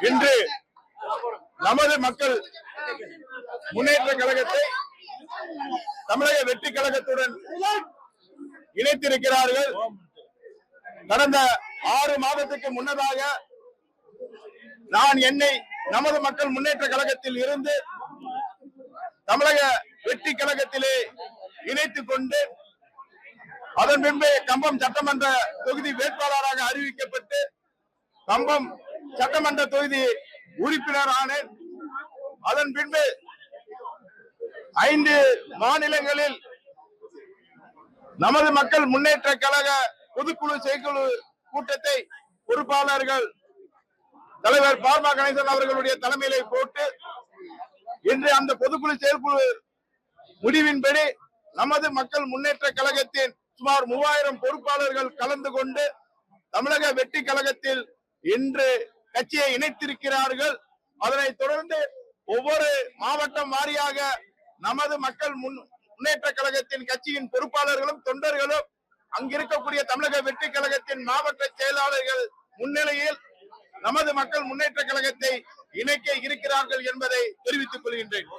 இன்று நமது மக்கள் முன்னேற்ற கழகத்தை தமிழக வெற்றி கழகத்துடன் இணைத்திருக்கிறார்கள். கடந்த 6 மாதத்துக்கு முன்னதாக நான் என்னை நமது மக்கள் முன்னேற்ற கழகத்தில் இருந்து தமிழக வெற்றி கழகத்திலே இணைத்துக் கொண்டு அதன் பின்பு கம்பம் சட்டமன்ற தொகுதி வேட்பாளராக அறிவிக்கப்பட்டு கம்பம் சட்டமன்ற தொகுதி உறுப்பினர் ஆனேன். அதன் பின்பு 5 மாநிலங்களில் நமது மக்கள் முன்னேற்ற கழக பொதுக்குழு செயற்குழு கூட்டத்தை பொறுப்பாளர்கள் தலைவர் பார்மா கணேசன் அவர்களுடைய தலைமையிலே போட்டு இன்று அந்த பொதுக்குழு செயற்குழு முடிவின்படி நமது மக்கள் முன்னேற்ற கழகத்தின் சுமார் 3000 பொறுப்பாளர்கள் கலந்து கொண்டு தமிழக வெற்றி கழகத்தில் இன்று கட்சியை இணைத்திருக்கிறார்கள். அதனைத் தொடர்ந்து ஒவ்வொரு மாவட்டம் வாரியாக நமது மக்கள் முன்னேற்ற கழகத்தின் கட்சியின் பொறுப்பாளர்களும் தொண்டர்களும் அங்கிருக்கக்கூடிய தமிழக வெற்றி கழகத்தின் மாவட்ட செயலாளர்கள் முன்னிலையில் நமது மக்கள் முன்னேற்ற கழகத்தை இணைக்க இருக்கிறார்கள் என்பதை தெரிவித்துக் கொள்கின்றேன்.